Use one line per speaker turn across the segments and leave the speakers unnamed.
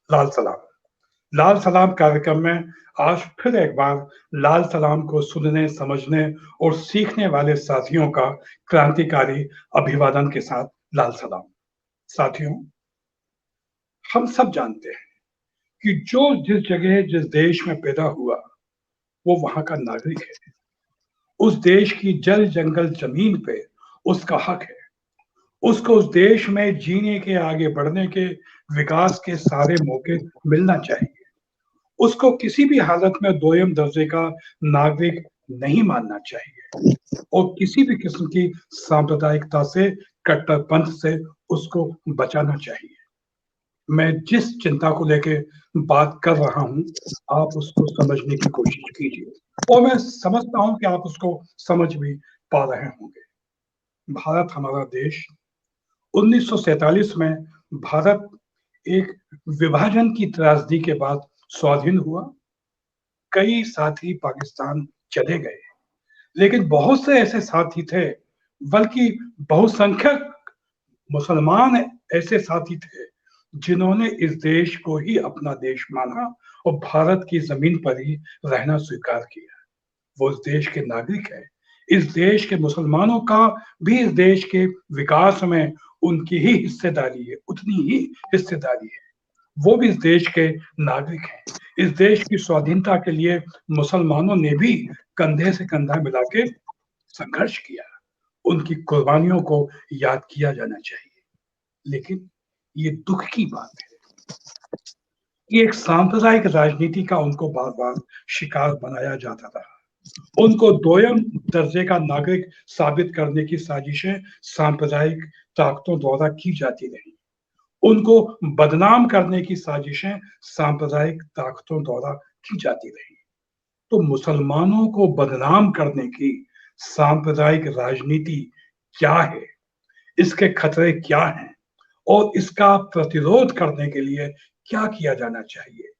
लाल सलाम। लाल सलाम कार्यक्रम में आज फिर एक बार लाल सलाम को सुनने, समझने और सीखने वाले साथियों का क्रांतिकारी अभिवादन के साथ लाल सलाम। साथियों, हम सब जानते हैं कि जो जिस जगह, जिस देश में पैदा हुआ, वो वहां का नागरिक है। उस देश की जल, जंगल, जमीन पे उसका हक है। उसको उस देश में जीने के, आगे बढ़ने के, विकास के सारे मौके मिलना चाहिए। उसको किसी भी हालत में दोयम दर्जे का नागरिक नहीं मानना चाहिए और किसी भी किस्म की सांप्रदायिकता से, कट्टरपंथ से उसको बचाना चाहिए। मैं जिस चिंता को लेके बात कर रहा हूं, आप उसको समझने की कोशिश कीजिए और मैं समझता हूं कि आप उसको समझ भी पा रहे होंगे। भारत हमारा देश 1947 में भारत एक विभाजन की त्रासदी के बाद स्वाधीन हुआ। कई साथी पाकिस्तान चले गए, लेकिन बहुत से ऐसे साथी थे, बल्कि बहुसंख्यक मुसलमान ऐसे साथी थे जिन्होंने इस देश को ही अपना देश माना और भारत की जमीन पर ही रहना स्वीकार किया। वो इस देश के नागरिक है। इस देश के मुसलमानों का भी इस देश के विकास में उनकी ही हिस्सेदारी है, उतनी ही हिस्सेदारी है। वो भी इस देश के नागरिक हैं। इस देश की स्वाधीनता के लिए मुसलमानों ने भी कंधे से कंधा मिला के संघर्ष किया। उनकी कुर्बानियों को याद किया जाना चाहिए। लेकिन ये दुख की बात है कि एक सांप्रदायिक राजनीति का उनको बार बार शिकार बनाया जाता रहा। उनको दोयम दर्जे का नागरिक साबित करने की साजिशें सांप्रदायिक ताकतों द्वारा की जाती रही। उनको बदनाम करने की साजिशें सांप्रदायिक ताकतों द्वारा की जाती रही। तो मुसलमानों को बदनाम करने की सांप्रदायिक राजनीति क्या है, इसके खतरे क्या हैं और इसका प्रतिरोध करने के लिए क्या किया जाना चाहिए,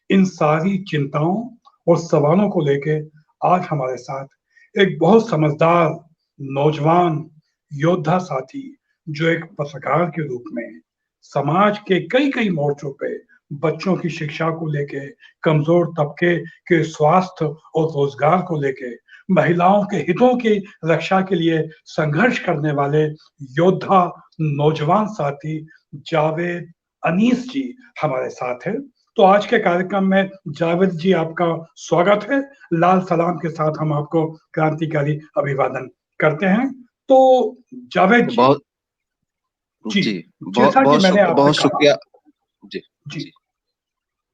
इन सारी चिंताओं और सवालों को लेके आज हमारे साथ एक बहुत समझदार नौजवान योद्धा साथी, जो एक पत्रकार के रूप में समाज के कई कई मोर्चों पे बच्चों की शिक्षा को लेके, कमजोर तबके के स्वास्थ्य और रोजगार को लेके, महिलाओं के हितों की रक्षा के लिए संघर्ष करने वाले योद्धा नौजवान साथी जावेद अनीस जी हमारे साथ है। तो आज के कार्यक्रम में जावेद जी, आपका स्वागत है। लाल सलाम के साथ हम आपको क्रांतिकारी अभिवादन करते हैं। तो जावेद जी,
बहुत
जी,
जी,
जैसा कि मैंने आपसे
बहुत
कहा,
शुक्रिया। जी,
जी
जी,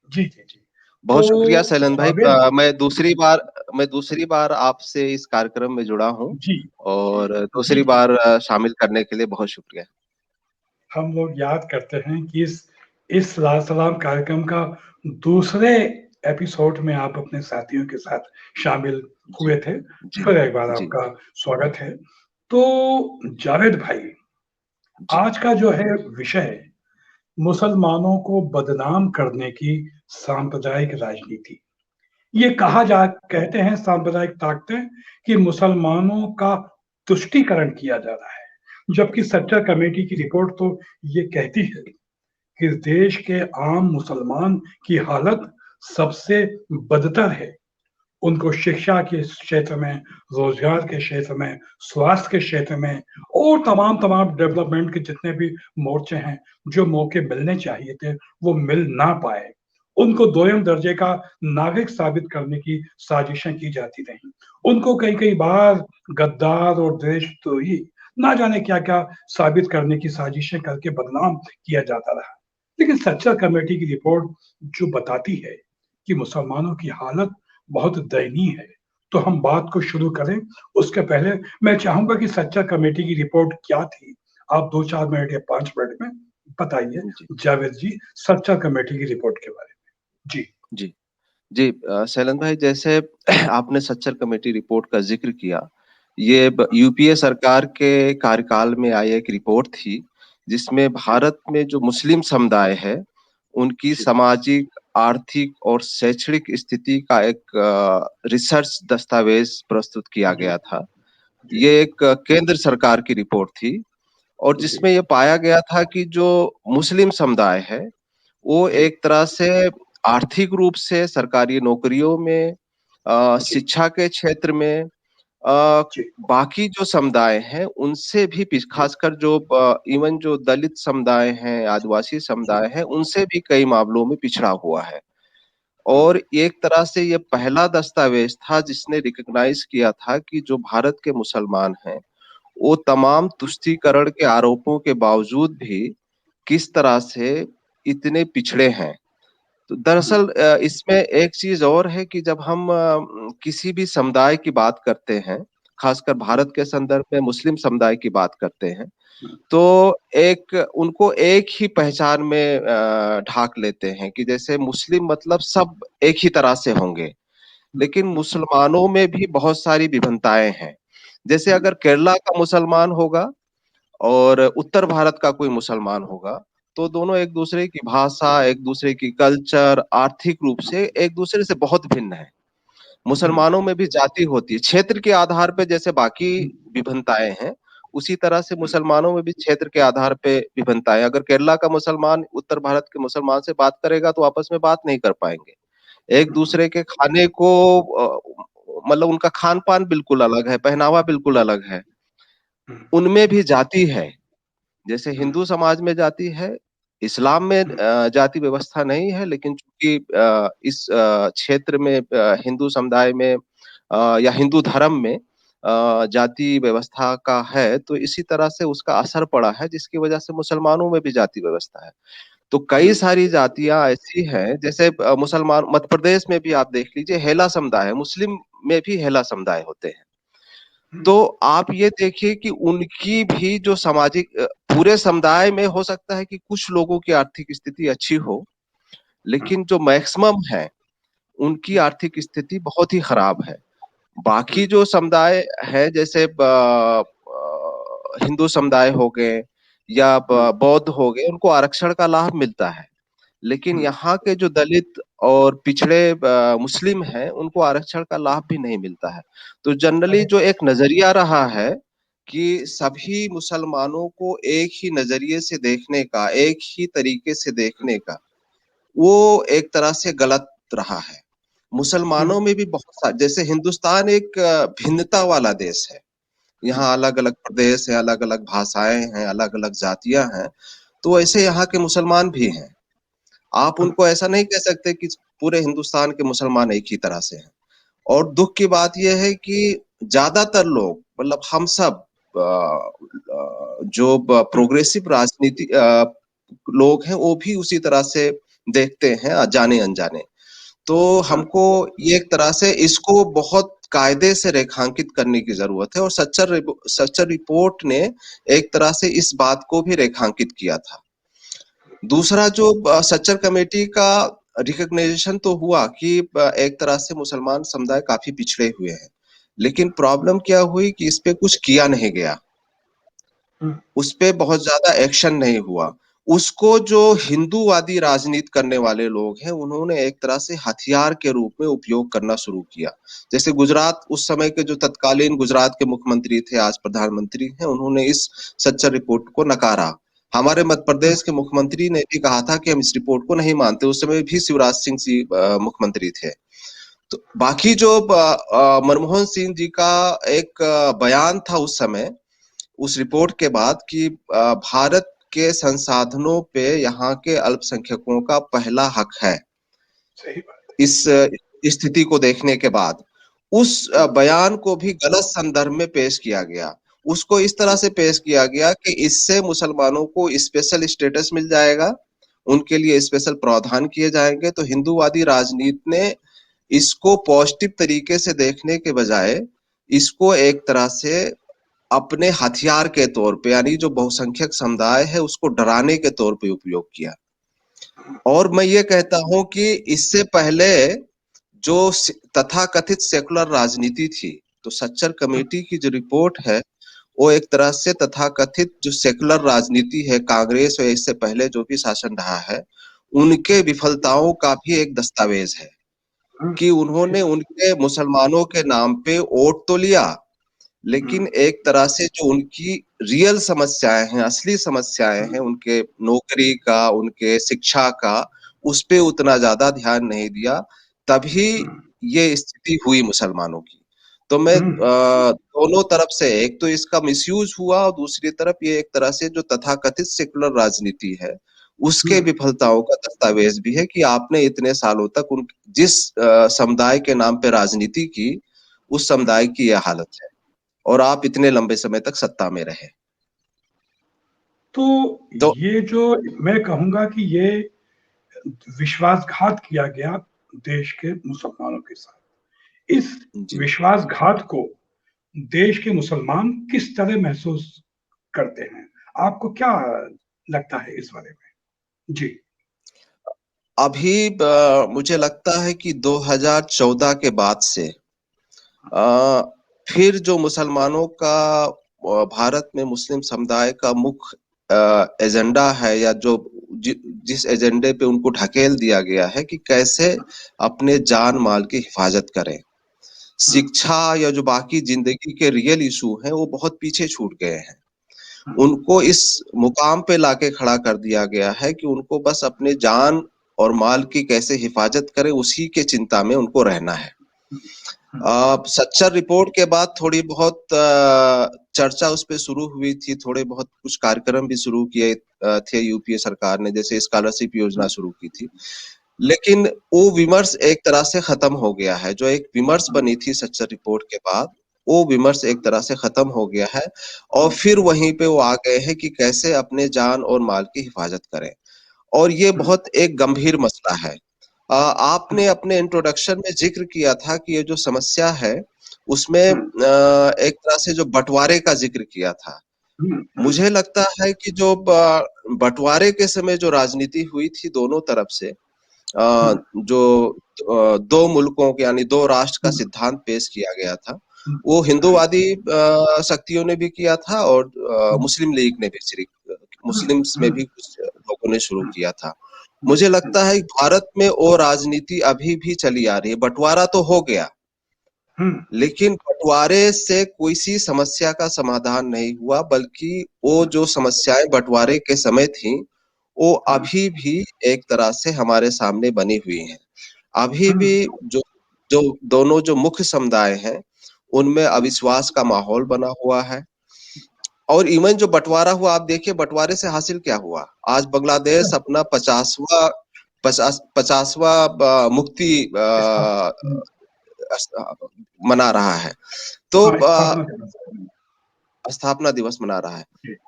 जी जी जी, तो
बहुत शुक्रिया सैलन भाई।
जावेद,
मैं दूसरी बार आपसे इस कार्यक्रम में जुड़ा हूँ
जी
और
जी
दूसरी
जी,
बार शामिल करने के लिए बहुत शुक्रिया।
हम लोग याद करते हैं कि इस लाल सलाम कार्यक्रम का दूसरे एपिसोड में आप अपने साथियों के साथ शामिल
जी,
हुए थे।
जी,
फिर एक बार
जी,
आपका स्वागत है। तो जावेद भाई,
जी,
आज का जो है विषय, मुसलमानों को बदनाम करने की सांप्रदायिक राजनीति। ये कहा जा कहते हैं सांप्रदायिक ताकतें कि मुसलमानों का तुष्टीकरण किया जा रहा है, जबकि सच्चर कमेटी की रिपोर्ट तो ये कहती है कि देश के आम मुसलमान की हालत सबसे बदतर है। उनको शिक्षा के क्षेत्र में, रोजगार के क्षेत्र में, स्वास्थ्य के क्षेत्र में और तमाम तमाम डेवलपमेंट के जितने भी मोर्चे हैं, जो मौके मिलने चाहिए थे, वो मिल ना पाए। उनको दोयम दर्जे का नागरिक साबित करने की साजिशें की जाती रही। उनको कई कई बार गद्दार और देशद्रोही, ना जाने क्या क्या साबित करने की साजिशें करके बदनाम किया जाता रहा। लेकिन सच्चर कमेटी की रिपोर्ट जो बताती है कि मुसलमानों की हालत बहुत दयनीय है, तो हम बात को शुरू करें उसके पहले मैं चाहूंगा कि सच्चर कमेटी की रिपोर्ट क्या थी, आप 2-4 मिनट या 5 मिनट में बताइए
जी,
जावेद जी, सच्चर कमेटी की रिपोर्ट के बारे में। जी
जी, जी। सैलन भाई, जैसे आपने सच्चर कमेटी रिपोर्ट का जिक्र किया, ये यूपीए सरकार के कार्यकाल में आई एक रिपोर्ट थी, जिसमें भारत में जो मुस्लिम समुदाय है, उनकी
जी
सामाजिक, आर्थिक और शैक्षणिक स्थिति का एक रिसर्च दस्तावेज प्रस्तुत किया
जी
गया था।
जी
ये एक केंद्र सरकार की रिपोर्ट थी और
जी
जिसमें ये पाया गया था कि जो मुस्लिम समुदाय है, वो
जी,
एक तरह से आर्थिक रूप से सरकारी नौकरियों में,
जी,
शिक्षा के क्षेत्र में, अ,
जी,
बाकी जो समुदाय हैं उनसे भी
जी,
खासकर जो इवन जो दलित समुदाय हैं, आदिवासी
जी,
समुदाय हैं, उनसे भी कई मामलों में पिछड़ा हुआ है।
हुँ,
और एक तरह से ये पहला दस्तावेज था जिसने रिकॉग्नाइज किया था कि जो भारत के मुसलमान हैं, वो तमाम तुष्टीकरण के आरोपों के बावजूद भी किस तरह से इतने पिछड़े हैं। तो
हुँ,
दरअसल इसमें एक चीज और है कि जब हम किसी भी समुदाय की बात करते हैं, खासकर
हुँ,
भारत के संदर्भ में मुस्लिम समुदाय की बात करते हैं,
हुँ,
तो एक उनको एक ही पहचान में ढाक लेते हैं कि जैसे मुस्लिम मतलब सब एक ही तरह से होंगे।
हुँ,
लेकिन
हुँ,
मुसलमानों में भी बहुत सारी विभिन्नताएं हैं। जैसे
हुँ,
अगर केरला का मुसलमान होगा और उत्तर भारत का कोई मुसलमान होगा, तो दोनों एक दूसरे की भाषा, एक दूसरे की कल्चर, आर्थिक रूप से एक दूसरे से बहुत भिन्न है।
हुँ,
मुसलमानों में भी जाति होती है, क्षेत्र के आधार पे जैसे बाकी
हुँ,
विभिन्नताएं हैं, उसी तरह से
हुँ,
मुसलमानों में भी क्षेत्र के आधार पे विभिन्नताएं। अगर केरला का मुसलमान उत्तर भारत के मुसलमान से बात करेगा तो आपस में बात नहीं कर पाएंगे। एक
हुँ,
दूसरे के खाने को मतलब उनका खान-पान बिल्कुल अलग है, पहनावा बिल्कुल अलग है।
हुँ,
उनमें भी जाति है। जैसे
हुँ,
हिंदू समाज में जाति है, इस्लाम में
हुँ,
जाति व्यवस्था नहीं है, लेकिन चूंकि इस क्षेत्र में हिंदू समुदाय में या हिंदू धर्म में जाति व्यवस्था का है, तो इसी तरह से उसका असर पड़ा है, जिसकी वजह से मुसलमानों में भी जाति व्यवस्था है। तो कई
हुँ,
सारी जातियां ऐसी हैं, जैसे मुसलमान मध्य प्रदेश में भी आप देख लीजिए हेला समुदाय है, मुस्लिम में भी हेला समुदाय होते हैं।
हुँ,
तो आप ये देखिए कि उनकी भी जो सामाजिक पूरे समुदाय में हो सकता है कि कुछ लोगों की आर्थिक स्थिति अच्छी हो,
हुँ,
लेकिन जो मैक्सिमम है, उनकी आर्थिक स्थिति बहुत ही खराब है।
हुँ,
बाकी जो समुदाय है जैसे हिंदू समुदाय हो गए या
हुँ,
बौद्ध हो गए, उनको आरक्षण का लाभ मिलता है। लेकिन
हुँ,
यहाँ के जो दलित और पिछड़े मुस्लिम हैं, उनको आरक्षण का लाभ भी नहीं मिलता है। तो जनरली
अरे!
जो एक नजरिया रहा है कि सभी मुसलमानों को एक ही नजरिए से देखने का, एक ही तरीके से देखने का, वो एक तरह से गलत रहा है।
हुँ,
मुसलमानों में भी बहुत सा जैसे हिंदुस्तान एक भिन्नता वाला देश है।
हुँ,
यहाँ अलग-अलग प्रदेश है, अलग-अलग भाषाएँ हैं, अलग-अलग जातियाँ हैं। तो ऐसे यहाँ के मुसलमान भी हैं। आप
हुँ,
उनको ऐसा नहीं कह सकते कि पूरे हिंदुस्तान के मुसलमान एक ही तरह से हैं। और दुःख की बात ये है कि ज़्यादातर लोग मतलब हम सब जो
हुँ,
प्रोग्रेसिव राजनीति लोग हैं वो भी उसी तरह से देखते हैं जाने-अनजाने। तो
हाँ,
हमको ये एक तरह से इसको बहुत कायदे से रेखांकित करने की ज़रूरत है और सच्चर रिपोर्ट ने एक तरह से इस बात को भी रेखांकित किया था। दूसरा जो सच्चर कमेटी का रिकॉग्निशन तो हुआ कि एक तरह से मुसलमान समुदाय काफ़ी पिछड़े हुए हैं। लेकिन प्रॉब्लम क्या हुई कि इस पे कुछ किया नहीं गया।
हुँ,
उस पे बहुत ज़्यादा एक्शन नहीं हुआ। उसको जो हिंदूवादी राजनीति करने वाले लोग हैं, उन्होंने एक तरह से हथियार के रूप में उपयोग करना शुरू किया। जैसे गुजरात उस समय के जो तत्कालीन गुजरात के मुख्यमंत्री थे, आज प्रधानमंत्री हैं, उन्होंने इस सच्चर रिपोर्ट को नकारा। हमारे मध्य
हुँ,
प्रदेश के मुख्यमंत्री ने भी कहा था कि हम इस रिपोर्ट को नहीं मानते, उस समय भी शिवराज सिंह जी मुख्यमंत्री थे। तो बाकी जो मनमोहन सिंह जी का एक बयान था उस समय, उस रिपोर्ट के बाद कि भारत के संसाधनों पे यहाँ के अल्पसंख्यकों का पहला हक है।
सही बात
इस स्थिति को देखने के बाद उस
है।
बयान को भी गलत संदर्भ में पेश किया गया। उसको इस तरह
हुँ,
से पेश किया गया कि इससे मुसलमानों को स्पेशल स्टेटस मिल जाएगा, उनके लिए स्पेशल प्रावधान किए जाएंगे। तो हिंदूवादी राजनीति ने इसको पॉजिटिव तरीके से देखने के बजाय इसको एक तरह से अपने हथियार के तौर पे यानी जो बहुसंख्यक समुदाय है उसको डराने के तौर पे उपयोग किया। और मैं ये कहता हूँ कि इससे पहले जो तथाकथित सेकुलर राजनीति थी, तो सच्चर
हुँ,
कमेटी की जो रिपोर्ट है, वो एक तरह से तथाकथित जो सेकुलर राजनीति है, कांग्रेस और इससे पहले जो भी शासन रहा है, उनके विफलताओं का भी एक दस्तावेज है
हुँ,
कि
सही
उन्होंने
बात।
उनके मुसलमानों के नाम पे वोट तो लिया,
हुँ,
लेकिन एक तरह से जो उनकी रियल समस्याएँ हैं, असली समस्याएँ हैं,
हुँ,
उनके नौकरी का, उनके शिक्षा का, उस पे उतना ज्यादा ध्यान नहीं दिया, तभी ये स्थिति हुई मुसलमानों की। तो मैं दोनों तरफ से, एक तो इसका मिसयूज हुआ और दूसरी तरफ ये एक तरह से जो तथाकथित सेकुलर राजनीति है उसके विफलताओं का दस्तावेज भी है कि आपने इतने सालों तक उन जिस समुदाय के नाम पे राजनीति की, उस समुदाय की यह हालत है और आप इतने लंबे समय तक सत्ता में रहे।
तो
तो
ये जो मैं कहूंगा कि ये विश्वासघात किया गया देश के मुसलमानों के साथ। इस
जी
विश्वासघात को देश के मुसलमान किस तरह महसूस करते हैं? आपको क्या लगता है इस बारे में? जी।
अभी मुझे लगता है कि 2014 के बाद से फिर जो मुसलमानों का भारत में मुस्लिम समुदाय का मुख्य एजेंडा है, या जो जिस एजेंडे पे उनको ढकेल दिया गया है कि कैसे अपने जान माल की हिफाजत करें, शिक्षा या जो बाकी जिंदगी के रियल इशू हैं वो बहुत पीछे छूट गए हैं। उनको इस मुकाम पे लाके खड़ा कर दिया गया है कि उनको बस अपने जान और माल की कैसे हिफाजत करें, उसी के चिंता में उनको रहना है। सच्चर रिपोर्ट के बाद थोड़ी बहुत चर्चा उस पे शुरू हुई थी, थोड़े बहुत कुछ कार्यक्रम भी शुरू किए थे यूपीए सरकार ने, जैसे स्कॉलरशिप योजना शुरू की थी, लेकिन वो विमर्श एक तरह से खत्म हो गया है। जो एक विमर्श बनी थी सच्चर रिपोर्ट के बाद, वो विमर्श एक तरह से खत्म हो गया है और फिर वहीं पे वो आ गए हैं कि कैसे अपने जान और माल की हिफाजत करें। और ये बहुत एक गंभीर मसला है। आपने अपने इंट्रोडक्शन में जिक्र किया था कि ये जो समस्या है उसमें एक तरह से जो बंटवारे का जिक्र किया था। मुझे लगता है कि जो बंटवारे के समय जो राजनीति हुई थी दोनों तरफ से, जो दो मुल्कों के यानी दो राष्ट्र का सिद्धांत पेश किया गया था, वो हिंदूवादी शक्तियों ने भी किया था और मुस्लिम लीग ने भी, मुस्लिम्स में भी कुछ लोगों ने शुरू किया था। मुझे लगता है भारत में वो राजनीति अभी भी चली आ रही है। बंटवारा तो हो गया, लेकिन बंटवारे से कोई सी समस्या का समाधान नहीं हुआ, बल्कि वो जो समस्याएं बंटवारे के समय थी वो अभी भी एक तरह से हमारे सामने बनी हुई हैं। अभी भी जो जो दोनों जो मुख्य समुदाय हैं उनमें अविश्वास का माहौल बना हुआ है। और इवन जो बंटवारा हुआ, आप देखिए बंटवारे से हासिल क्या हुआ। आज बांग्लादेश अपना 50वां मुक्ति मना रहा है, तो स्थापना दिवस मना रहा है।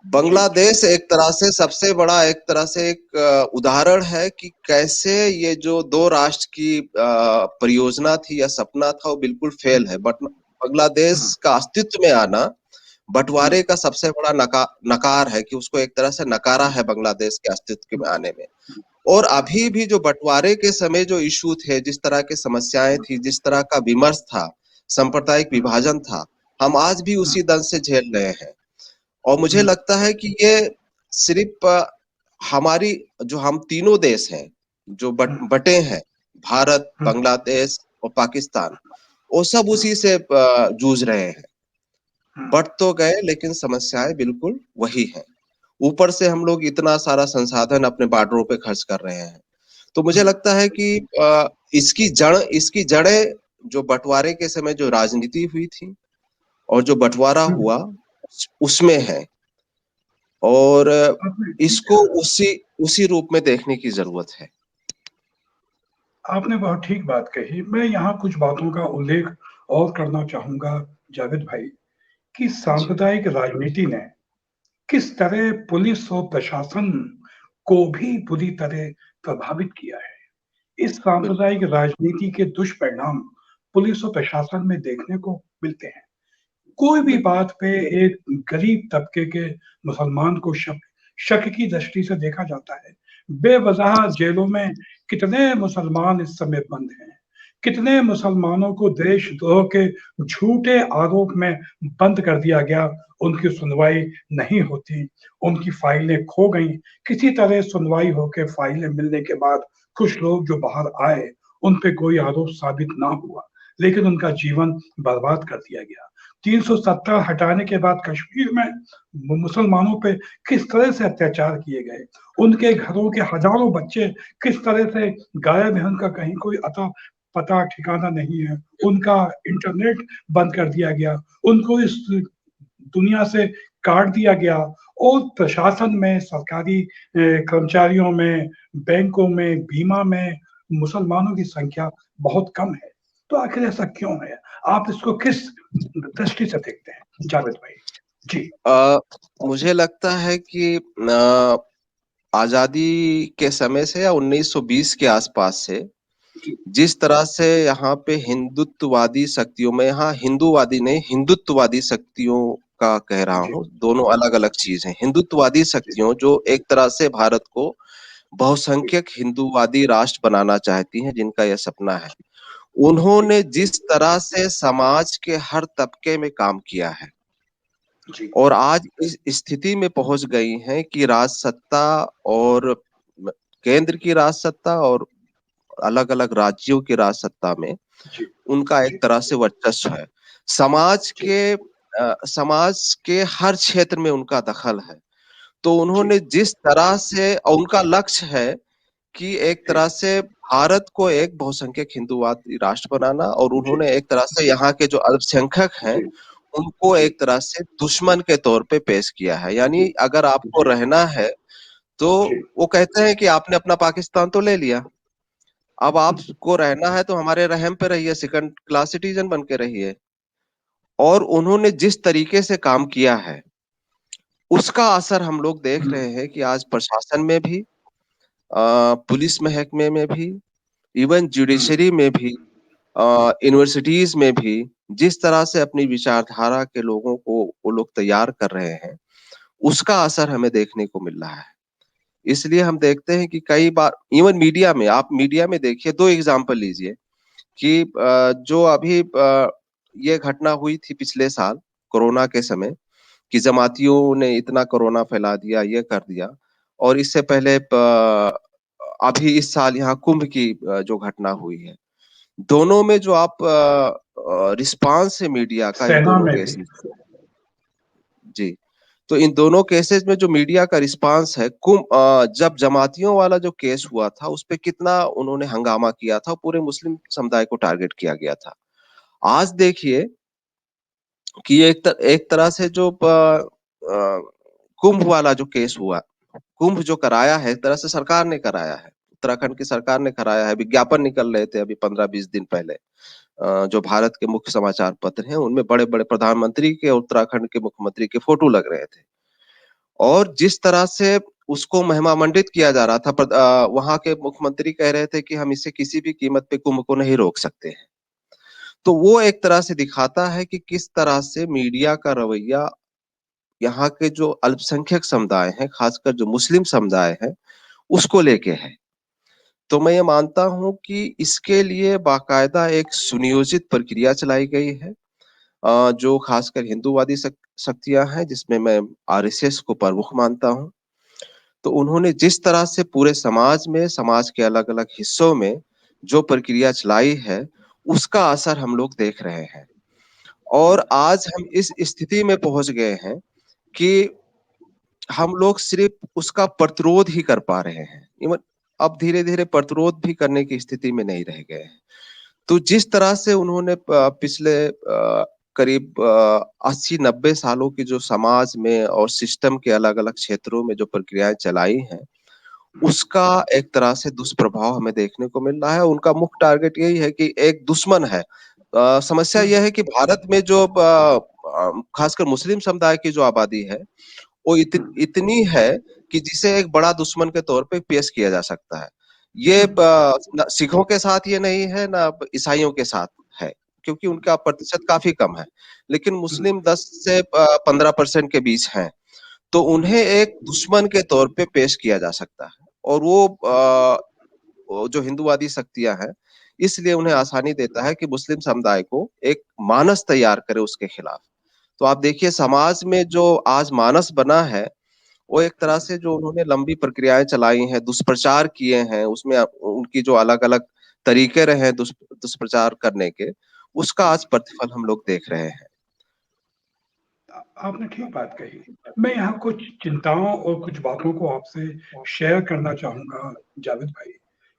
बांग्लादेश एक तरह से सबसे बड़ा एक तरह से एक उदाहरण है कि कैसे ये जो दो राष्ट्र की परियोजना थी या सपना था वो बिल्कुल फेल है। बट बांग्लादेश का अस्तित्व में आना बंटवारे का सबसे बड़ा नकार है कि उसको एक तरह से नकारा है बांग्लादेश के अस्तित्व में आने में। और अभी भी जो बंटवारे के समय जो इशू थे, जिस तरह की समस्याएं थी, जिस तरह का विमर्श था, सांप्रदायिक विभाजन था, हम आज भी उसी दंश से झेल रहे हैं। और मुझे लगता है कि ये सिर्फ हमारी जो हम तीनों देश हैं जो बटे हैं, भारत, बांग्लादेश और पाकिस्तान, वो सब उसी से जूझ रहे हैं। बट तो गए लेकिन समस्याएं बिल्कुल वही हैं। ऊपर से हम लोग इतना सारा संसाधन अपने बॉर्डरों पे खर्च कर रहे हैं। तो मुझे लगता है कि इसकी जड़ें जो बंटवारे के समय जो राजनीति हुई थी और जो बंटवारा हुआ उसमें है, और इसको उसी रूप में देखने की जरूरत है।
आपने बहुत ठीक बात कही। मैं यहाँ कुछ बातों का उल्लेख और करना चाहूंगा जावेद भाई, कि सांप्रदायिक राजनीति ने किस तरह पुलिस और प्रशासन को भी बुरी तरह प्रभावित किया है। इस सांप्रदायिक राजनीति के दुष्परिणाम पुलिस और प्रशासन में देखने को मिलते हैं। कोई भी बात पे एक गरीब तबके के मुसलमान को शक की दृष्टि से देखा जाता है। बेवजह जेलों में कितने मुसलमान इस समय बंद हैं, कितने मुसलमानों को देशद्रोह के झूठे आरोप में बंद कर दिया गया, उनकी सुनवाई नहीं होती, उनकी फाइलें खो गई। किसी तरह सुनवाई होकर फाइलें मिलने के बाद कुछ लोग जो बाहर आए, उन पे कोई आरोप साबित ना हुआ, लेकिन उनका जीवन बर्बाद कर दिया गया। 370 हटाने के बाद कश्मीर में मुसलमानों पे किस तरह से अत्याचार किए गए, उनके घरों के हजारों बच्चे किस तरह से गायब हैं, उनका कहीं कोई अता पता ठिकाना नहीं है, उनका इंटरनेट बंद कर दिया गया, उनको इस दुनिया से काट दिया गया। और प्रशासन में, सरकारी कर्मचारियों में, बैंकों में, बीमा में मुसलमानों की संख्या बहुत कम है। तो आखिर ऐसा क्यों है? आप इसको किस दृष्टि से देखते हैं, जावेद भाई? जी।
मुझे लगता है कि आजादी के समय से या 1920 के आसपास से जिस तरह से यहाँ पे हिंदुत्ववादी शक्तियों में, यहाँ हिंदूवादी नहीं हिंदुत्ववादी शक्तियों का कह रहा
जी।
हूँ, दोनों अलग अलग चीज हैं। हिंदुत्ववादी
जी।
शक्तियों जो एक तरह से भारत को बहुसंख्यक हिंदूवादी राष्ट्र बनाना चाहती हैं, जिनका यह सपना है, उन्होंने जिस तरह से समाज के हर तबके में काम किया है
जी।
और आज इस स्थिति में पहुंच गई हैं कि राज सत्ता और केंद्र की राज सत्ता और अलग अलग राज्यों की राज सत्ता में
जी।
उनका एक तरह से वर्चस्व है। समाज
जी।
के समाज के हर क्षेत्र में उनका दखल है। तो
जी।
उन्होंने जिस तरह से, और उनका लक्ष्य है कि एक
जी।
तरह से भारत को एक बहुसंख्यक हिंदूवादी राष्ट्र बनाना, और
जी।
उन्होंने एक तरह से यहाँ के जो अल्पसंख्यक हैं
जी।
उनको
जी।
एक तरह से दुश्मन के तौर पे पेश किया है।
जी।
यानी अगर आपको
जी।
रहना है तो
जी।
वो कहते हैं कि आपने अपना पाकिस्तान तो ले लिया, अब आपको रहना है तो हमारे रहम पे रहिए, सेकंड क्लास सिटीजन बन के रहिए। और उन्होंने जिस तरीके से काम किया है उसका असर हम लोग देख रहे हैं कि आज प्रशासन में भी, पुलिस महकमे में भी, इवन जुडिशरी में भी, यूनिवर्सिटीज में भी जिस तरह से अपनी विचारधारा के लोगों को वो लोग तैयार कर रहे हैं, उसका असर हमें देखने को मिल रहा है। इसलिए हम देखते हैं कि कई बार इवन मीडिया में, आप मीडिया में देखिए, दो एग्जांपल लीजिए कि जो अभी ये घटना हुई थी पिछले साल कोरोना के समय, कि जमातियों ने इतना कोरोना फैला दिया, ये कर दिया, और इससे पहले अभी इस साल यहाँ कुंभ की जो घटना हुई है, दोनों में जो आप रिस्पांस है मीडिया का इन
सेना
दोनों
में भी।
केसेस, जी, तो इन दोनों केसेस में जो मीडिया का रिस्पांस है, जब जमातियों वाला जो केस हुआ था उस पे कितना उन्होंने हंगामा किया था, पूरे मुस्लिम समुदाय को टारगेट किया गया था। आज देखिए कि एक तरह से जो कुंभ वाला जो केस हुआ, कुंभ जो कराया है एक तरह से सरकार ने कराया है, उत्तराखंड की सरकार ने कराया है। विज्ञापन निकल रहे थे अभी 15-20 दिन पहले, जो भारत के मुख्य समाचार पत्र हैं उनमें बड़े बड़े प्रधानमंत्री के और उत्तराखंड के मुख्यमंत्री के फोटो लग रहे थे, और जिस तरह से उसको महिमा मंडित किया जा रहा था, वहां के मुख्यमंत्री कह रहे थे कि हम इसे किसी भी कीमत पे कुंभ को नहीं रोक सकते हैं। तो वो एक तरह से दिखाता है कि किस तरह से मीडिया का रवैया यहाँ के जो अल्पसंख्यक समुदाय हैं, खासकर जो मुस्लिम समुदाय है, उसको लेके है। तो मैं ये मानता हूँ कि इसके लिए बाकायदा एक सुनियोजित प्रक्रिया चलाई गई है, जो खासकर हिंदूवादी शक्तियां हैं, जिसमें मैं आरएसएस को प्रमुख मानता हूँ। तो उन्होंने जिस तरह से पूरे समाज में, समाज के अलग अलग हिस्सों में जो प्रक्रिया चलाई है, उसका असर हम लोग देख रहे हैं। और आज हम इस स्थिति में पहुंच गए हैं कि हम लोग सिर्फ उसका प्रतिरोध ही कर पा रहे हैं, इवन अब धीरे धीरे प्रतिरोध भी करने की स्थिति में नहीं रह गए हैं। तो जिस तरह से उन्होंने पिछले करीब 80-90 सालों की जो समाज में और सिस्टम के अलग अलग क्षेत्रों में जो प्रक्रियाएं चलाई हैं, उसका एक तरह से दुष्प्रभाव हमें देखने को मिल रहा है। उनका मुख्य टारगेट यही है कि एक दुश्मन है। समस्या यह है कि भारत में जो खासकर मुस्लिम समुदाय की जो आबादी है, वो इतनी है कि जिसे एक बड़ा दुश्मन के तौर पे पेश किया जा सकता है। ये सिखों के साथ ये नहीं है, ना ईसाइयों के साथ है, क्योंकि उनका प्रतिशत काफी कम है। लेकिन मुस्लिम 10 से 15% के बीच हैं, तो उन्हें एक दुश्मन के तौर पे पेश किया जा सकता है। और वो जो हिंदूवादी शक्तियां हैं, इसलिए उन्हें आसानी देता है कि मुस्लिम समुदाय को एक मानस तैयार करे उसके खिलाफ। तो आप देखिए समाज में जो आज मानस बना है, वो एक तरह से जो उन्होंने लंबी प्रक्रियाएं चलाई हैं, दुष्प्रचार किए हैं, उसमें उनकी जो अलग अलग तरीके रहे दुष्प्रचार करने के, उसका आज प्रतिफल हम लोग देख रहे हैं।
आपने ठीक बात कही। मैं यहाँ कुछ चिंताओं और कुछ बातों को आपसे शेयर करना चाहूँगा जावेद भाई,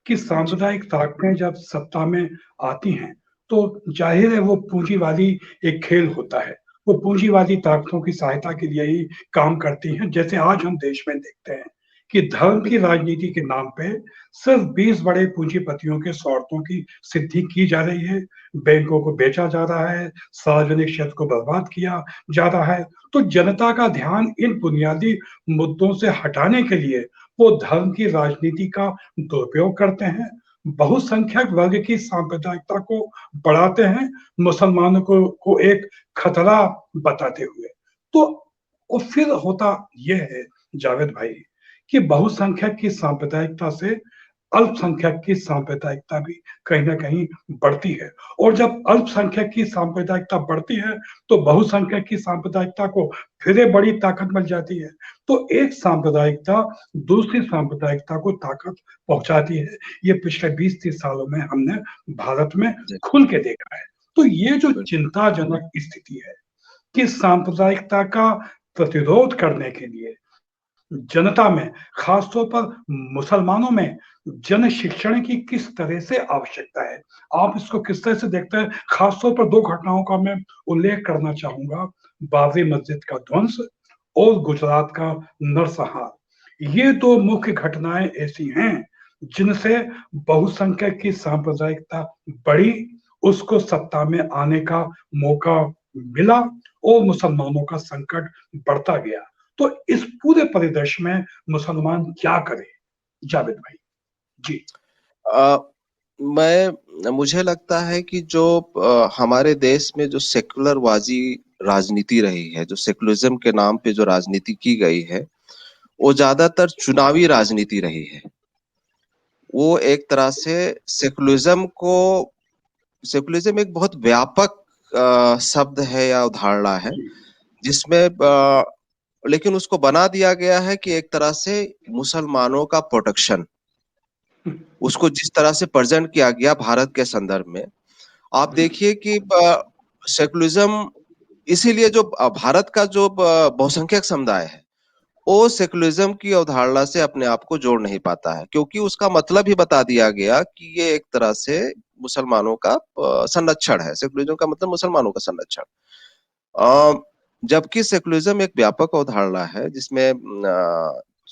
कि
जी,
सांप्रदायिक ताकतें जब सत्ता में आती हैं, तो ज़ाहिर है वो पूँजीवादी एक खेल होता है। वो पूँजीवादी ताकतों की सहायता के लिए ही काम करती हैं, जैसे आज हम देश में देखते हैं कि धर्म की
बिल्कुल,
राजनीति के नाम पे सिर्फ़ 20 बड़े पूँजीपतियों के स्वार्थों की सिद्धि की जा रही है, बैंकों को बेचा जा रहा है, सार्वजनिक क्षेत्र को बर्बाद किया जा रहा है। तो जनता का ध्यान इन बुनियादी मुद्दों से हटाने के लिए वो धर्म की राजनीति का दुरुपयोग करते हैं, बहुसंख्यक वर्ग की सांप्रदायिकता को बढ़ाते हैं, मुसलमानों को एक खतरा बताते हुए। तो और फिर होता ये है जावेद भाई, कि बहुसंख्यक की सांप्रदायिकता से अल्पसंख्यक की सांप्रदायिकता भी कहीं न कहीं बढ़ती है, और जब अल्पसंख्यक की सांप्रदायिकता बढ़ती है, तो बहुसंख्यक की सांप्रदायिकता को फिर एक बड़ी ताकत मिल जाती है। तो एक सांप्रदायिकता दूसरी सांप्रदायिकता को ताकत पहुँचाती है। ये पिछले 20-30 सालों में हमने भारत में
जी,
खुल के देखा है। तो ये जो
बिल्कुल,
चिंताजनक स्थिति है कि सांप्रदायिकता का प्रतिरोध करने के लिए जनता में, खासतौर पर मुसलमानों में जन शिक्षण की किस तरह से आवश्यकता है? आप इसको किस तरह से देखते हैं? खासतौर पर 2 घटनाओं का मैं उल्लेख करना चाहूँगा, बाबरी मस्जिद का ध्वंस और गुजरात का नरसंहार। ये 2 मुख्य घटनाएँ ऐसी हैं, जिनसे बहुसंख्यक की सांप्रदायिकता बढ़ी, उसको सत्ता में आने का मौका मिला और मुसलमानों का संकट बढ़ता गया। तो इस पूरे परिदृश्य में मुसलमान क्या करे? जावेद भाई? जी।
अ, मुझे लगता है कि जो हमारे देश में जो सेकुलरवाजी राजनीति रही है, जो सेकुलरिज्म के नाम पे जो राजनीति की गई है, वो ज्यादातर चुनावी राजनीति रही है। वो एक तरह से सेकुलरिज्म को सेकुलरिज्म एक बहुत व्यापक शब्द है या अवधारणा है,
जी।
जिसमें लेकिन उसको बना दिया गया है कि एक तरह से मुसलमानों का प्रोटेक्शन,
हुँ,
उसको जिस तरह से प्रेजेंट किया गया भारत के संदर्भ में, आप
बिल्कुल।
देखिए कि सेकुलरिज्म, इसीलिए जो भारत का जो बहुसंख्यक समुदाय है, वो सेकुलरिज्म की अवधारणा से अपने आप को जोड़ नहीं पाता है, क्योंकि उसका मतलब ही बता दिया गया कि ये एक तरह से मुसलमानों का संरक्षण है। सेकुलरिज्म का मतलब मुसलमानों का संरक्षण। अ, जबकि सेकुलरिज्म एक व्यापक अवधारणा है, जिसमें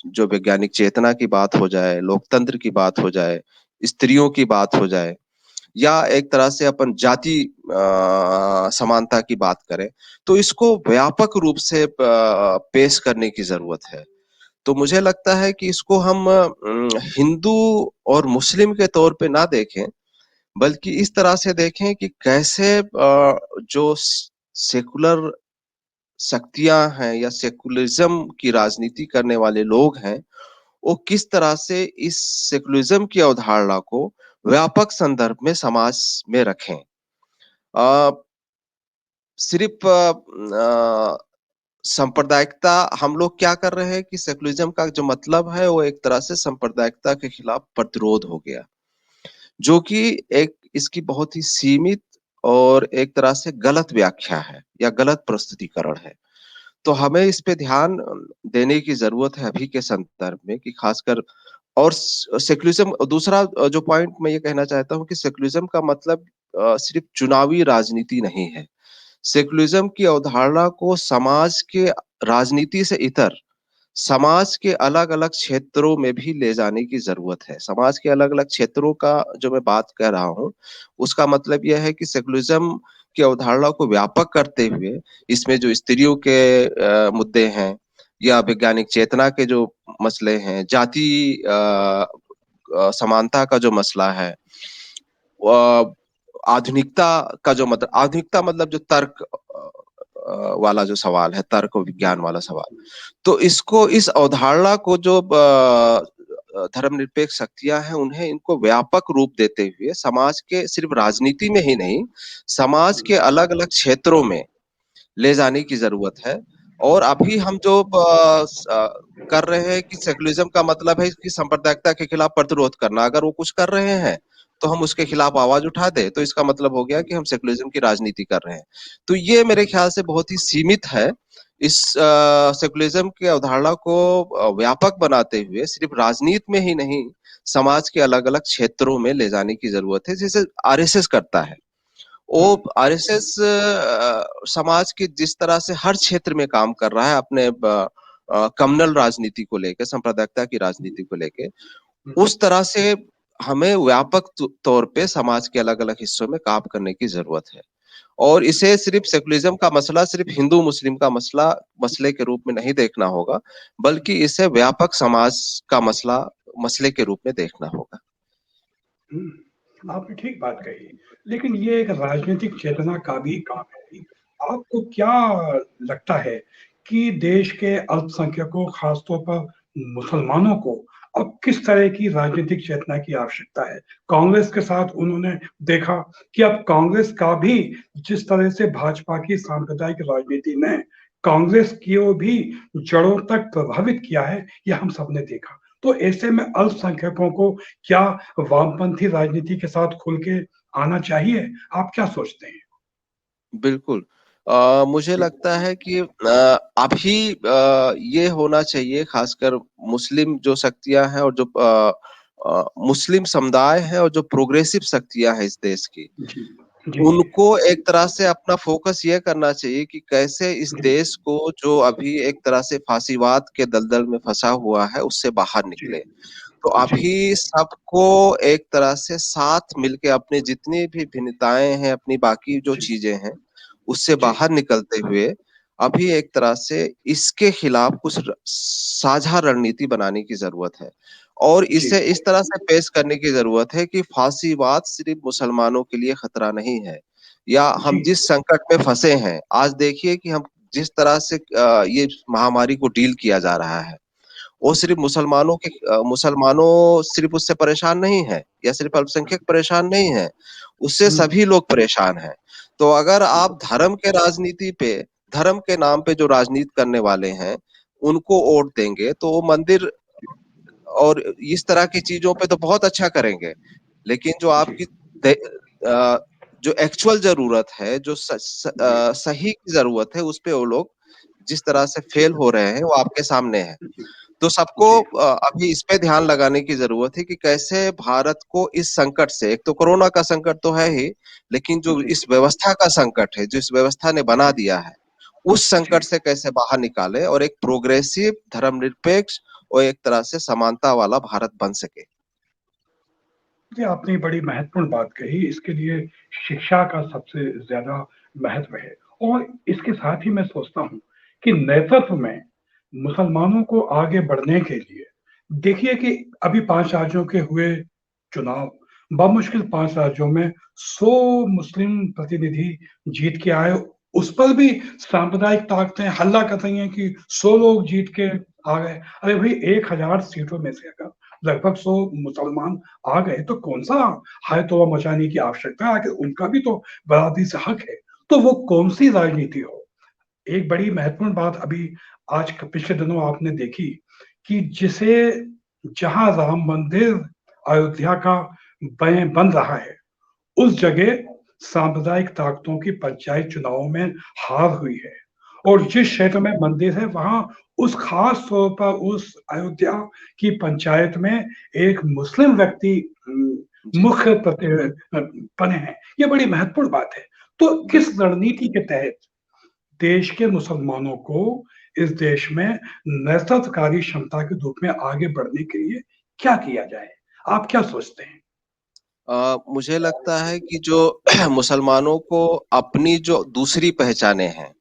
जो वैज्ञानिक चेतना की बात हो जाए, लोकतंत्र की बात हो जाए, स्त्रियों की बात हो जाए, या एक तरह से अपन जाति समानता की बात करें, तो इसको व्यापक रूप से पेश करने की जरूरत है। तो मुझे लगता है कि इसको हम हिंदू और मुस्लिम के तौर पे ना देखें, बल्कि इस तरह से देखें कि कैसे जो सेकुलर शक्तियां हैं या सेकुलरिज्म की राजनीति करने वाले लोग हैं, वो किस तरह से इस सेकुलरिज्म की अवधारणा को व्यापक संदर्भ में समाज में रखें। अ, सिर्फ सांप्रदायिकता, हम लोग क्या कर रहे हैं कि सेकुलरिज्म का जो मतलब है वो एक तरह से सांप्रदायिकता के खिलाफ प्रतिरोध हो गया, जो कि एक इसकी बहुत ही सीमित और एक तरह से गलत व्याख्या है या गलत प्रस्तुतिकरण है। तो हमें इस पे ध्यान देने की जरूरत है अभी के संदर्भ में, कि खासकर और सेकुलरिज्म, दूसरा जो पॉइंट मैं ये कहना चाहता हूँ कि सेकुलरिज्म का मतलब सिर्फ चुनावी राजनीति नहीं है। सेकुलरिज्म की अवधारणा को समाज के राजनीति से इतर समाज के अलग-अलग क्षेत्रों में भी ले जाने की ज़रूरत है। समाज के अलग-अलग क्षेत्रों का जो मैं बात कर रहा हूँ, उसका मतलब यह है कि सेकुलरिज्म की अवधारणा को व्यापक करते हुए, इसमें जो स्त्रियों के मुद्दे हैं, या वैज्ञानिक चेतना के जो मसले हैं, जाति समानता का जो मसला है, व आधुनिकता का जो मतलब, आधुनिकता मतलब जो तर्क वाला जो सवाल है, तर्क और
जी,
विज्ञान वाला सवाल। तो इसको, इस अवधारणा को जो धर्मनिरपेक्ष शक्तियां हैं, उन्हें इनको व्यापक रूप देते हुए समाज के सिर्फ राजनीति में ही नहीं, समाज
हुँ,
के अलग-अलग क्षेत्रों में ले जाने की जरूरत है। और अभी हम जो कर रहे हैं कि सेकुलरिज्म का मतलब है कि सांप्रदायिकता के खिलाफ प्रतिरोध करना, अगर वो कुछ कर रहे हैं तो हम उसके खिलाफ आवाज उठा दें, तो इसका मतलब हो गया कि हम सेकुलरिज्म की राजनीति कर रहे हैं। तो ये मेरे ख्याल से बहुत ही सीमित है। इस सेकुलरिज्म की अवधारणा को व्यापक बनाते हुए सिर्फ राजनीति में ही नहीं, समाज के अलग अलग क्षेत्रों में ले जाने की जरूरत है, जैसे आरएसएस करता है। वो आरएसएस समाज के जिस तरह से हर क्षेत्र में काम कर रहा है, अपने कम्युनल राजनीति को लेकर, सांप्रदायिकता की राजनीति को लेकर, उस तरह से हमें व्यापक तौर पे समाज के अलग अलग हिस्सों में काम करने की जरूरत है। और इसे सिर्फ सेकुलरिज्म का मसला, सिर्फ हिंदू मुस्लिम का मसले के रूप में नहीं देखना होगा, बल्कि इसे व्यापक समाज का मसले के रूप में देखना होगा।
आपने ठीक बात कही, लेकिन ये एक राजनीतिक चेतना का भी काम है। आपको क्या लगता है कि देश के अल्पसंख्यकों, खासतौर पर मुसलमानों को अब किस तरह की राजनीतिक चेतना की आवश्यकता है? कांग्रेस के साथ उन्होंने देखा कि अब कांग्रेस का भी जिस तरह से भाजपा की सांप्रदायिक राजनीति ने कांग्रेस को भी जड़ों तक प्रभावित किया है, यह हम सबने देखा। तो ऐसे में अल्पसंख्यकों को क्या वामपंथी राजनीति के साथ खुल के आना चाहिए? आप क्या सोचते हैं?
बिल्कुल। मुझे लगता है कि अभी ये होना चाहिए, खासकर मुस्लिम जो शक्तियां हैं और जो मुस्लिम समुदाय है और जो प्रोग्रेसिव शक्तियां हैं इस देश की,
जी, जी,
उनको एक तरह से अपना फोकस ये करना चाहिए कि कैसे इस
जी,
देश को, जो अभी एक तरह से फांसीवाद के दलदल में फंसा हुआ है, उससे बाहर
जी,
निकले। तो
जी,
अभी सबको एक तरह से साथ मिलके अपनी जितनी भी भिन्नताएं हैं, अपनी बाकी जो
जी,
चीजें हैं, उससे
जी,
बाहर निकलते हुए अभी एक तरह से इसके खिलाफ कुछ साझा रणनीति बनाने की जरूरत है। और
जी,
इसे इस तरह से पेश करने की जरूरत है कि फांसीवाद सिर्फ मुसलमानों के लिए खतरा नहीं है, या हम
जी,
जिस संकट में फंसे हैं, आज देखिए कि हम जिस तरह से ये महामारी को डील किया जा रहा है, वो सिर्फ मुसलमानों सिर्फ उससे परेशान नहीं है, या सिर्फ अल्पसंख्यक परेशान नहीं है, उससे
हुँ,
सभी लोग परेशान हैं। तो अगर आप धर्म के नाम पे जो राजनीति करने वाले हैं, उनको वोट देंगे, तो वो मंदिर और इस तरह की चीजों पे तो बहुत अच्छा करेंगे। लेकिन जो
जी,
आपकी जो एक्चुअल जरूरत है, जो
जी,
सही की जरूरत है, उस पे वो लोग जिस तरह से
जी,
फेल हो रहे हैं, वो आपके सामने है।
जी,
तो सबको
जी,
अभी इस पे ध्यान लगाने की जरूरत है कि कैसे भारत को इस संकट से, एक तो कोरोना का संकट तो है ही, लेकिन जो
जी,
इस व्यवस्था का संकट है, जो इस व्यवस्था ने बना दिया है, उस संकट
जी।
से कैसे बाहर निकाले और एक प्रोग्रेसिव, धर्मनिरपेक्ष और एक तरह से समानता वाला भारत बन सके।
जी, आपने बड़ी महत्वपूर्ण बात कही, इसके लिए शिक्षा का सबसे ज़्यादा महत्व है और इसके साथ ही मैं सोचता हूँ कि नेतृत्व में मुसलमानों को आगे बढ़ने के लिए देखिए कि अभी 5 राज्यों के हुए चुनाव, बमुश्किल 5 राज्यों में 100 मुस्लिम प्रतिनिधि जीत के आए, उस पर भी सांप्रदायिक ताकतें हल्ला कर रही हैं कि 100 लोग जीत के आ गए। अरे भई 1000 सीटों में से अगर लगभग 100 मुसलमान आ गए तो कौन-सा हाय तौबा मचाने की आवश्यकता है? आखिर उनका भी तो बराबरी से हक है। तो वो कौन-सी राजनीति हो? एक बड़ी महत्वपूर्ण बात अभी आज पिछले दिनों आपने देखी कि जिसे जहाँ राम मंदिर अयोध्या का बन रहा है, उस जगह सांप्रदायिक ताकतों की पंचायत चुनावों में हार हुई है और
जी,
जिस क्षेत्र में मंदिर है वहां उस खास तौर पर उस अयोध्या की पंचायत में एक मुस्लिम व्यक्ति
जी।
मुख्य बने हैं। ये बड़ी महत्वपूर्ण बात है। तो किस
बिल्कुल।
रणनीति के तहत देश के मुसलमानों को इस देश में नेतृत्वकारी क्षमता के रूप में आगे बढ़ने के लिए क्या किया जाए? आप क्या सोचते हैं?
मुझे लगता है कि जो मुसलमानों को अपनी जो दूसरी पहचाने हैं,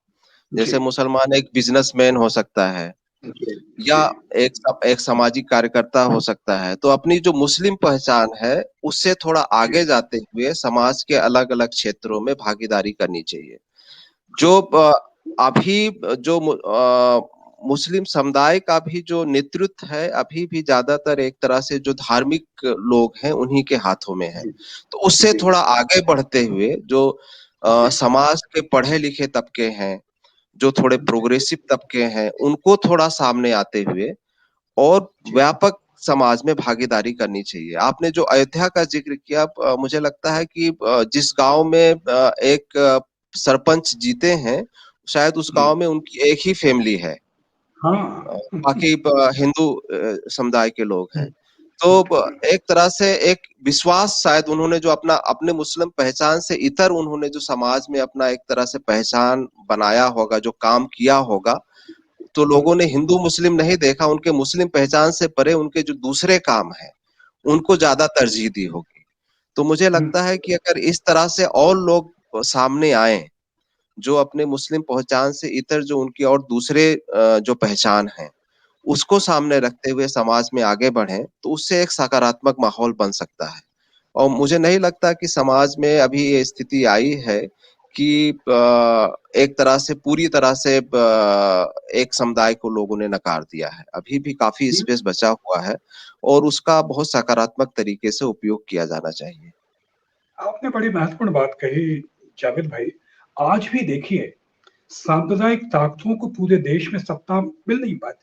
जी,
जैसे मुसलमान एक बिजनेसमैन हो सकता है,
जी,
या
जी,
एक सामाजिक कार्यकर्ता हो सकता है, तो अपनी जो मुस्लिम पहचान है, उससे थोड़ा
जी,
आगे जाते हुए समाज के अलग-अलग क्षेत्रों में भागीदारी करनी चाहिए।
जी,
जो अभी जो मुस्लिम समुदाय का भी जो नेतृत्व है, अभी भी ज्यादातर एक तरह से जो धार्मिक लोग हैं, उन्हीं के हाथों में है।
जी,
तो उससे
जी,
थोड़ा आगे बढ़ते हुए जो
जी,
समाज के पढ़े लिखे तबके हैं, जो थोड़े
जी,
प्रोग्रेसिव तबके हैं, उनको थोड़ा सामने आते हुए और
जी,
व्यापक समाज में भागीदारी करनी चाहिए। आपने जो अयोध्या का जिक्र किया, मुझे लगता है कि जिस गांव में एक सरपंच जीते हैं, शायद उस गांव में उनकी एक ही फैमिली है,
हाँ।
बाकी हिंदू समुदाय के लोग हैं। तो एक तरह से एक विश्वास शायद उन्होंने जो अपना अपने मुस्लिम पहचान से इतर उन्होंने जो समाज में अपना एक तरह से पहचान बनाया होगा, जो काम किया होगा, तो लोगों ने हिंदू मुस्लिम नहीं देखा, उनके मुस्लिम पहचान से परे उनके जो दूसरे काम हैं उनको ज्यादा तरजीह दी होगी। तो मुझे लगता है कि अगर इस तरह से और लोग सामने आए जो अपने मुस्लिम पहचान से इतर जो उनकी और दूसरे जो पहचान है उसको सामने रखते हुए समाज में आगे बढ़े, तो उससे एक सकारात्मक माहौल बन सकता है। और मुझे नहीं लगता कि समाज में अभी ये स्थिति आई है कि एक तरह से पूरी तरह से एक समुदाय को लोगों ने नकार दिया है। अभी भी काफी स्पेस बचा हुआ है और उसका बहुत सकारात्मक तरीके से उपयोग किया जाना चाहिए।
आपने बड़ी महत्वपूर्ण बात कही जावेद भाई। आज भी देखिए, सांप्रदायिक ताकतों को पूरे देश में सत्ता मिल नहीं पाती।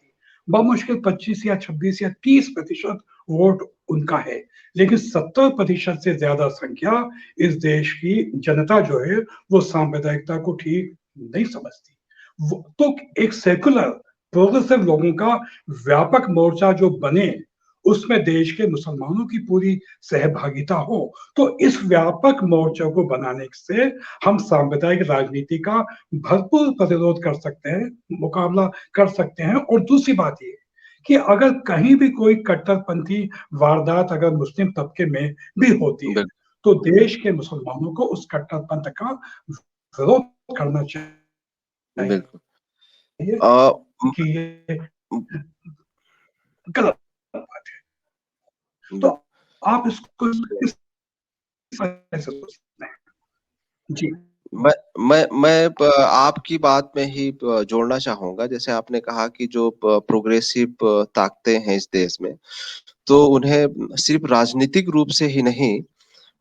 बमुश्किल 25 या 26 या 30% वोट उनका है, लेकिन 70% से ज्यादा संख्या इस देश की जनता जो है वो सांप्रदायिकता को ठीक नहीं समझती। तो एक सेकुलर प्रोग्रेसिव लोगों का व्यापक मोर्चा जो बने, उसमें देश के मुसलमानों की पूरी सहभागिता हो, तो इस व्यापक मोर्चा को बनाने से हम सांप्रदायिक राजनीति का भरपूर प्रतिरोध कर सकते हैं, मुकाबला कर सकते हैं। और दूसरी बात ये कि अगर कहीं भी कोई कट्टरपंथी वारदात अगर मुस्लिम तबके में भी होती है, तो देश के मुसलमानों को उस कट्टरपंथ का विरोध करना चाहिए
बिल्कुल।
कि ये गलत बात है। तो आप इसको किस तरह से सोचते हैं? जी।
मैं आपकी बात में ही जोड़ना चाहूंगा। जैसे आपने कहा कि जो प्रोग्रेसिव ताकतें हैं इस देश में, तो उन्हें सिर्फ राजनीतिक रूप से ही नहीं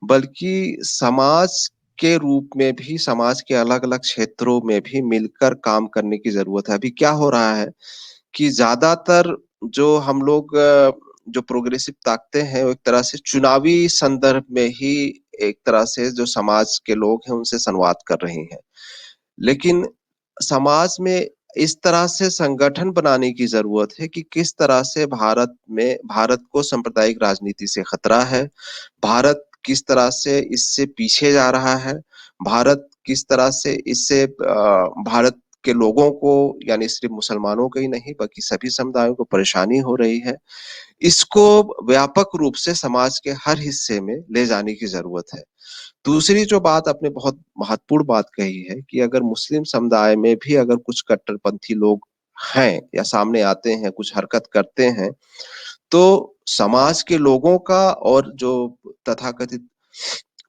बल्कि समाज के रूप में भी, समाज के अलग अलग क्षेत्रों में भी मिलकर काम करने की जरूरत है। अभी क्या हो रहा है कि ज्यादातर जो हम लोग जो प्रोग्रेसिव ताकतें हैं वो एक तरह से चुनावी संदर्भ में ही एक तरह से जो समाज के लोग हैं उनसे संवाद कर रही हैं। लेकिन समाज में इस तरह से संगठन बनाने की जरूरत है कि किस तरह से भारत को सांप्रदायिक राजनीति से खतरा है, भारत किस तरह से इससे पीछे जा रहा है, भारत किस तरह से इससे भारत के लोगों को, यानी सिर्फ मुसलमानों को ही नहीं बल्कि सभी समुदायों को परेशानी हो रही है। इसको व्यापक रूप से समाज के हर हिस्से में ले जाने की जरूरत है। दूसरी जो बात आपने बहुत महत्वपूर्ण बात कही है कि अगर मुस्लिम समुदाय में भी अगर कुछ कट्टरपंथी लोग हैं या सामने आते हैं, कुछ हरकत करते हैं, तो समाज के लोगों का और जो तथाकथित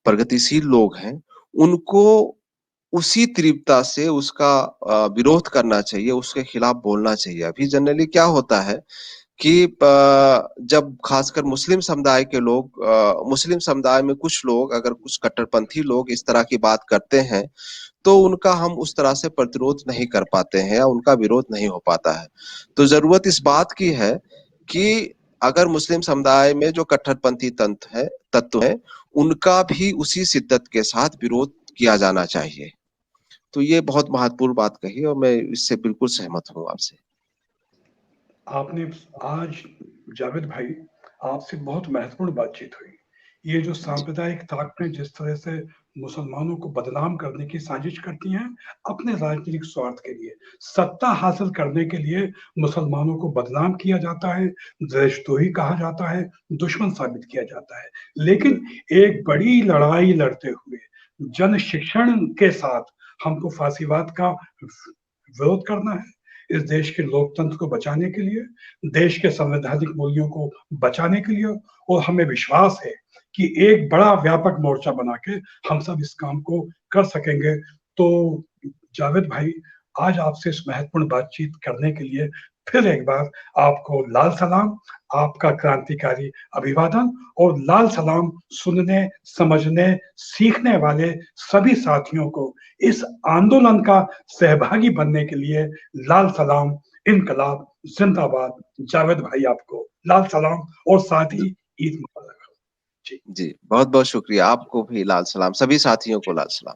प्रगतिशील लोग हैं उनको उसी तीव्रता से उसका विरोध करना चाहिए, उसके खिलाफ बोलना चाहिए। अभी जनरली क्या होता है कि जब खासकर मुस्लिम समुदाय के लोग, मुस्लिम समुदाय में कुछ लोग अगर कुछ कट्टरपंथी लोग इस तरह की बात करते हैं तो उनका हम उस तरह से प्रतिरोध नहीं कर पाते हैं या उनका विरोध नहीं हो पाता है। तो जरूरत इस बात की है कि अगर मुस्लिम समुदाय में जो कट्टरपंथी तत्व है उनका भी उसी शिद्दत के साथ विरोध किया जाना चाहिए। तो ये बहुत महत्वपूर्ण बात कही और मैं इससे बिल्कुल सहमत हूँ आपसे।
आपने आज जावेद भाई, आपसे बहुत महत्वपूर्ण बातचीत हुई। ये जो सांप्रदायिक ताकतें जिस तरह से मुसलमानों को बदनाम करने की साजिश करती हैं अपने राजनीतिक स्वार्थ के लिए, सत्ता हासिल करने के लिए मुसलमानों को बदनाम किया जाता है, देशद्रोही कहा जाता है, दुश्मन साबित किया जाता है। लेकिन एक बड़ी लड़ाई लड़ते हुए जन शिक्षण के साथ हमको फांसीवाद का विरोध करना है। इस देश के लोकतंत्र को बचाने के लिए, देश के संवैधानिक मूल्यों को बचाने के लिए, और हमें विश्वास है कि एक बड़ा व्यापक मोर्चा बना के हम सब इस काम को कर सकेंगे। तो जावेद भाई, आज आपसे इस महत्वपूर्ण बातचीत करने के लिए फिर एक बार आपको लाल सलाम, आपका क्रांतिकारी अभिवादन, और लाल सलाम सुनने, समझने, सीखने वाले सभी साथियों को इस आंदोलन का सहभागी बनने के लिए लाल सलाम इनकलाब जिंदाबाद। जावेद भाई आपको लाल सलाम और साथ ही ईद मुबारक।
जी, बहुत बहुत शुक्रिया। आपको भी लाल सलाम, सभी साथियों को लाल सलाम।